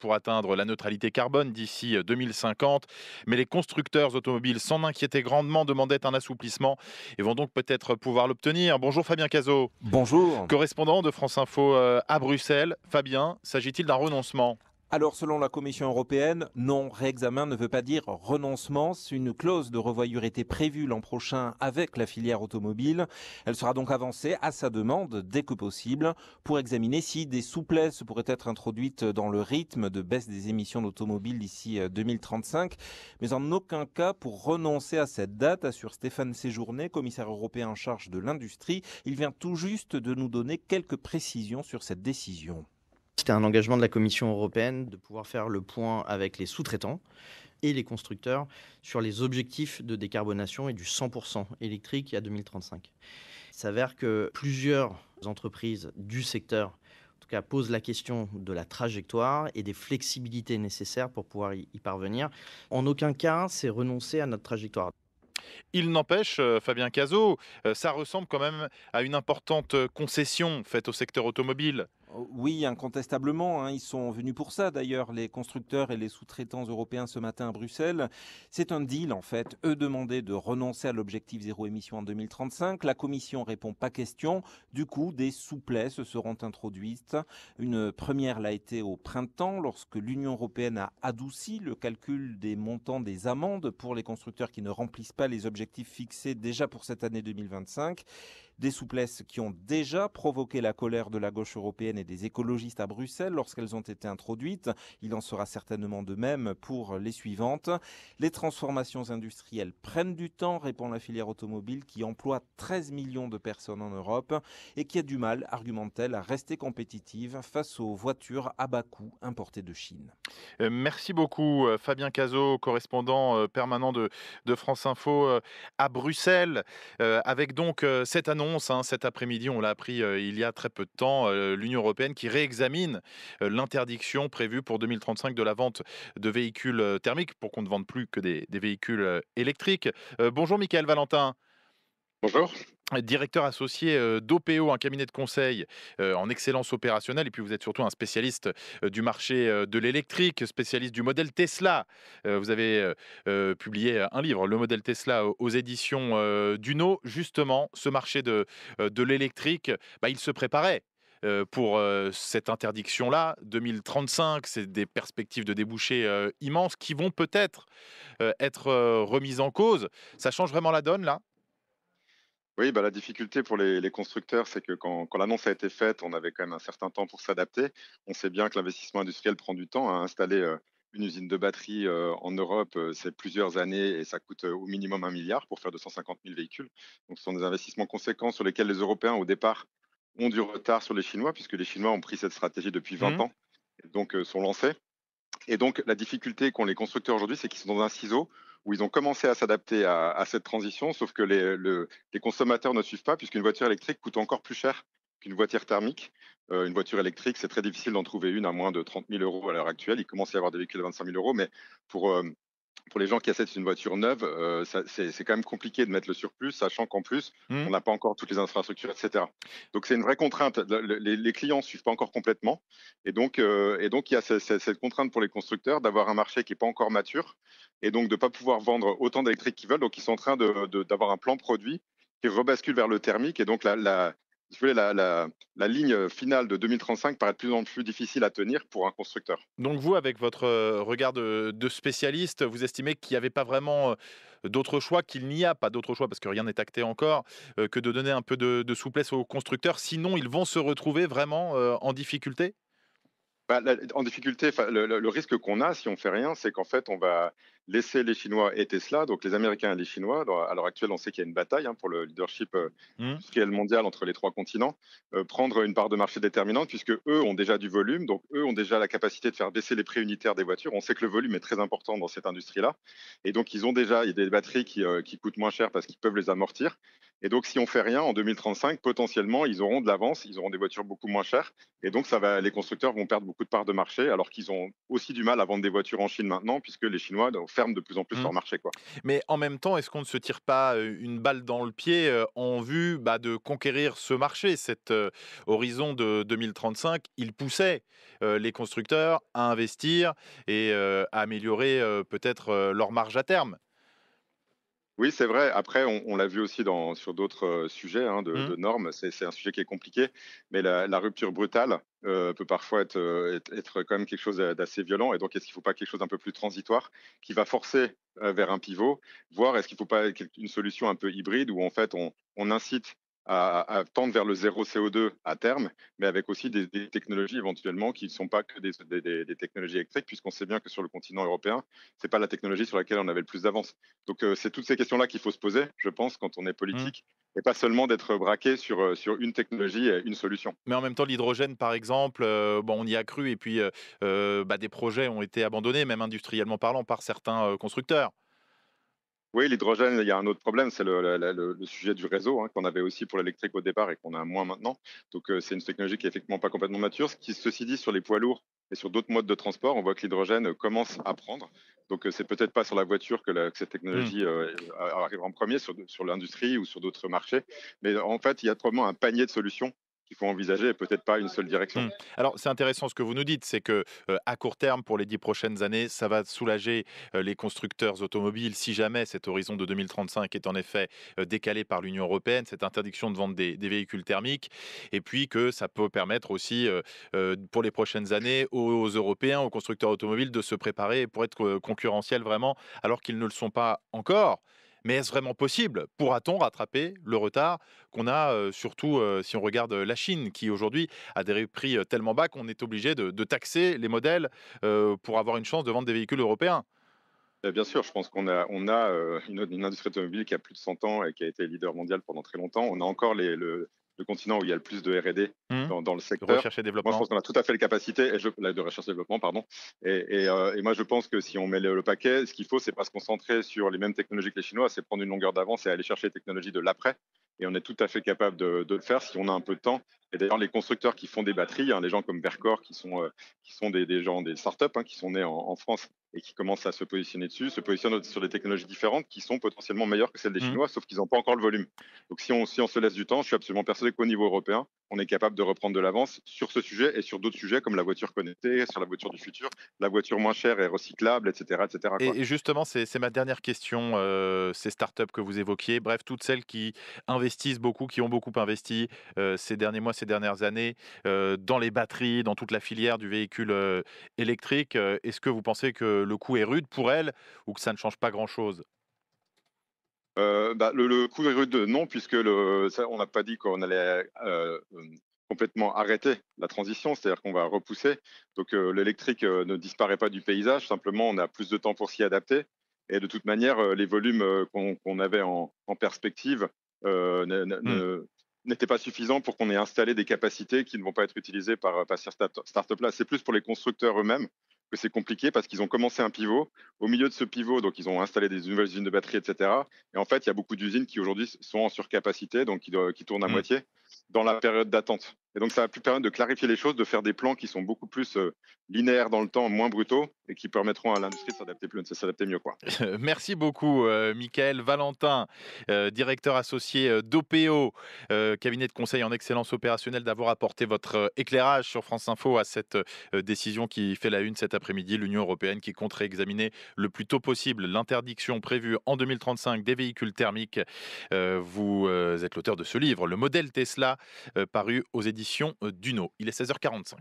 pour atteindre la neutralité carbone d'ici 2050. Mais les constructeurs automobiles s'en inquiétaient grandement, demandaient un assouplissement et vont donc peut-être pouvoir l'obtenir. Bonjour Fabien Cazot, Bonjour. correspondant de France Info à Bruxelles. Fabien, s'agit-il d'un renoncement? Alors, selon la Commission européenne, non, réexamen ne veut pas dire renoncement. Une clause de revoyure était prévue l'an prochain avec la filière automobile. Elle sera donc avancée à sa demande dès que possible pour examiner si des souplesses pourraient être introduites dans le rythme de baisse des émissions d'automobiles d'ici 2035. Mais en aucun cas pour renoncer à cette date, assure Stéphane Séjourné, commissaire européen en charge de l'industrie. Il vient tout juste de nous donner quelques précisions sur cette décision. C'était un engagement de la Commission européenne de pouvoir faire le point avec les sous-traitants et les constructeurs sur les objectifs de décarbonation et du 100% électrique à 2035. Il s'avère que plusieurs entreprises du secteur, en tout cas, posent la question de la trajectoire et des flexibilités nécessaires pour pouvoir y parvenir. En aucun cas, c'est renoncer à notre trajectoire. Il n'empêche, Fabien Cazot, ça ressemble quand même à une importante concession faite au secteur automobile. Oui, incontestablement, ils sont venus pour ça d'ailleurs, les constructeurs et les sous-traitants européens ce matin à Bruxelles. C'est un deal en fait. Eux demandaient de renoncer à l'objectif zéro émission en 2035. La Commission répond pas question. Du coup, des souplesses seront introduites. Une première l'a été au printemps lorsque l'Union européenne a adouci le calcul des montants des amendes pour les constructeurs qui ne remplissent pas les objectifs fixés déjà pour cette année 2025. Des souplesses qui ont déjà provoqué la colère de la gauche européenne et des écologistes à Bruxelles lorsqu'elles ont été introduites. Il en sera certainement de même pour les suivantes. Les transformations industrielles prennent du temps, répond la filière automobile qui emploie 13 millions de personnes en Europe et qui a du mal, argumente-t-elle, à rester compétitive face aux voitures à bas coût importées de Chine. Merci beaucoup, Fabien Cazot, correspondant permanent de France Info à Bruxelles. Avec donc cette annonce, hein, cet après-midi, on l'a appris il y a très peu de temps, l'Union européenne qui réexamine l'interdiction prévue pour 2035 de la vente de véhicules thermiques pour qu'on ne vende plus que des véhicules électriques. Bonjour Michael Valentin. Bonjour. Directeur associé d'OPO, un cabinet de conseil en excellence opérationnelle. Et puis, vous êtes surtout un spécialiste du marché de l'électrique, spécialiste du modèle Tesla. Vous avez publié un livre, Le modèle Tesla, aux éditions Duno. Justement, ce marché de l'électrique, il se préparait. Pour cette interdiction-là, 2035, c'est des perspectives de débouchés immenses qui vont peut-être être remises en cause. Ça change vraiment la donne, là? Oui, la difficulté pour les constructeurs, c'est que quand l'annonce a été faite, on avait quand même un certain temps pour s'adapter. On sait bien que l'investissement industriel prend du temps. À installer une usine de batterie en Europe, c'est plusieurs années et ça coûte au minimum 1 milliard pour faire 250 000 véhicules. Donc, ce sont des investissements conséquents sur lesquels les Européens, au départ, ont du retard sur les Chinois, puisque les Chinois ont pris cette stratégie depuis 20 Mmh. ans et donc sont lancés. Et donc, la difficulté qu'ont les constructeurs aujourd'hui, c'est qu'ils sont dans un ciseau où ils ont commencé à s'adapter à cette transition, sauf que les consommateurs ne suivent pas, puisqu'une voiture électrique coûte encore plus cher qu'une voiture thermique. Une voiture électrique, c'est très difficile d'en trouver une à moins de 30 000 euros à l'heure actuelle. Il commence à y avoir des véhicules à 25 000 euros, mais pour, euh, pour les gens qui achètent une voiture neuve, c'est quand même compliqué de mettre le surplus, sachant qu'en plus, Mmh. on n'a pas encore toutes les infrastructures, etc. Donc c'est une vraie contrainte. Les clients ne suivent pas encore complètement. Et donc il y a cette contrainte pour les constructeurs d'avoir un marché qui n'est pas encore mature et donc de ne pas pouvoir vendre autant d'électriques qu'ils veulent. Donc ils sont en train d'avoir un plan produit qui rebascule vers le thermique. Et donc si vous voulez, la ligne finale de 2035 paraît de plus en plus difficile à tenir pour un constructeur. Donc vous, avec votre regard de spécialiste, vous estimez qu'il n'y avait pas vraiment d'autre choix, qu'il n'y a pas d'autre choix, parce que rien n'est acté encore, que de donner un peu de souplesse aux constructeurs. Sinon, ils vont se retrouver vraiment en difficulté? En difficulté, enfin, le risque qu'on a si on fait rien, c'est qu'en fait, on va laisser les Chinois et Tesla, donc les Américains et les Chinois. À l'heure actuelle, on sait qu'il y a une bataille pour le leadership Mmh. industriel mondial entre les trois continents, prendre une part de marché déterminante, puisque eux ont déjà du volume, donc eux ont déjà la capacité de faire baisser les prix unitaires des voitures. On sait que le volume est très important dans cette industrie-là, et donc il y a des batteries qui coûtent moins cher parce qu'ils peuvent les amortir. Et donc, si on fait rien, en 2035, potentiellement, ils auront de l'avance, ils auront des voitures beaucoup moins chères. Et donc, les constructeurs vont perdre beaucoup de parts de marché, alors qu'ils ont aussi du mal à vendre des voitures en Chine maintenant, puisque les Chinois ferment de plus en plus Mmh. leur marché, quoi. Mais en même temps, est-ce qu'on ne se tire pas, une balle dans le pied, en vue, de conquérir ce marché? Cet, horizon de 2035, il poussait, les constructeurs à investir et à améliorer, peut-être, leur marge à terme. Oui, c'est vrai. Après, on l'a vu aussi sur d'autres sujets, hein, Mmh. de normes. C'est un sujet qui est compliqué, mais la rupture brutale peut parfois être quand même quelque chose d'assez violent. Et donc, est-ce qu'il ne faut pas quelque chose un peu plus transitoire qui va forcer vers un pivot, voire est-ce qu'il ne faut pas une solution un peu hybride où en fait on incite à tendre vers le zéro CO2 à terme, mais avec aussi des technologies éventuellement qui ne sont pas que des technologies électriques, puisqu'on sait bien que sur le continent européen, c'est pas la technologie sur laquelle on avait le plus d'avance. Donc, c'est toutes ces questions-là qu'il faut se poser, je pense, quand on est Mmh. politique, et pas seulement d'être braqué sur une technologie et une solution. Mais en même temps, l'hydrogène, par exemple, bon, on y a cru et puis, des projets ont été abandonnés, même industriellement parlant, par certains, constructeurs. Oui, l'hydrogène, il y a un autre problème, c'est le sujet du réseau, hein, qu'on avait aussi pour l'électrique au départ et qu'on a moins maintenant. Donc, c'est une technologie qui est effectivement pas complètement mature. Ceci dit, sur les poids lourds et sur d'autres modes de transport, on voit que l'hydrogène commence à prendre. Donc, c'est peut-être pas sur la voiture que cette Mmh. technologie arrive en premier, sur l'industrie ou sur d'autres marchés. Mais en fait, il y a probablement un panier de solutions qu'il faut envisager et peut-être pas une seule direction. Mmh. Alors, c'est intéressant ce que vous nous dites, c'est que, à court terme, pour les 10 prochaines années, ça va soulager, les constructeurs automobiles si jamais cet horizon de 2035 est en effet, décalé par l'Union européenne, cette interdiction de vente des véhicules thermiques et puis que ça peut permettre aussi, pour les prochaines années aux Européens, aux constructeurs automobiles de se préparer pour être, concurrentiels vraiment alors qu'ils ne le sont pas encore. Mais est-ce vraiment possible? Pourra-t-on rattraper le retard qu'on a, surtout, si on regarde, la Chine qui aujourd'hui a des prix, tellement bas qu'on est obligé de taxer les modèles, pour avoir une chance de vendre des véhicules européens. Bien sûr, je pense qu'on a une industrie automobile qui a plus de 100 ans et qui a été leader mondial pendant très longtemps. On a encore le continent où il y a le plus de R&D Mmh. dans le secteur. Recherche et Moi, je développement. pense qu'on a tout à fait les capacités de recherche et développement, pardon. Et moi, je pense que si on met le paquet, ce qu'il faut, c'est pas se concentrer sur les mêmes technologies que les Chinois, c'est prendre une longueur d'avance et aller chercher les technologies de l'après. Et on est tout à fait capable de le faire si on a un peu de temps. Et d'ailleurs, les constructeurs qui font des batteries, hein, les gens comme Vercor, qui sont des startups, hein, qui sont nés en France et qui commencent à se positionner dessus, se positionnent sur des technologies différentes qui sont potentiellement meilleures que celles des Mmh. Chinois, sauf qu'ils n'ont pas encore le volume. Donc, si on se laisse du temps, je suis absolument persuadé qu'au niveau européen, on est capable de reprendre de l'avance sur ce sujet et sur d'autres sujets comme la voiture connectée, sur la voiture du futur, la voiture moins chère et recyclable, etc., etc., quoi. Et justement, c'est ma dernière question, ces startups que vous évoquiez, bref, toutes celles qui investissent beaucoup, qui ont beaucoup investi, ces derniers mois, ces dernières années, dans les batteries, dans toute la filière du véhicule, électrique, est-ce que vous pensez que le coup est rude pour elles ou que ça ne change pas grand-chose? Le coup est rude, non, puisque on n'a pas dit qu'on allait complètement arrêter la transition, c'est-à-dire qu'on va repousser. Donc, l'électrique ne disparaît pas du paysage, simplement on a plus de temps pour s'y adapter. Et de toute manière, les volumes qu'on avait en perspective Mmh. n'étaient pas suffisants pour qu'on ait installé des capacités qui ne vont pas être utilisées par ces start-up-là. C'est plus pour les constructeurs eux-mêmes que c'est compliqué parce qu'ils ont commencé un pivot. Au milieu de ce pivot, donc ils ont installé des nouvelles usines de batteries, etc. Et en fait, il y a beaucoup d'usines qui aujourd'hui sont en surcapacité, donc qui tournent à Mmh. moitié dans la période d'attente. Et donc, ça va plus permettre de clarifier les choses, de faire des plans qui sont beaucoup plus linéaires dans le temps, moins brutaux, et qui permettront à l'industrie de s'adapter mieux, quoi. Merci beaucoup, Michael Valentin, directeur associé, d'OPEO, cabinet de conseil en excellence opérationnelle, d'avoir apporté votre, éclairage sur France Info à cette, décision qui fait la une cet après-midi. L'Union européenne qui compte réexaminer le plus tôt possible l'interdiction prévue en 2035 des véhicules thermiques. Vous, êtes l'auteur de ce livre, Le modèle Tesla, paru aux éditions, Duno. Il est 16h45.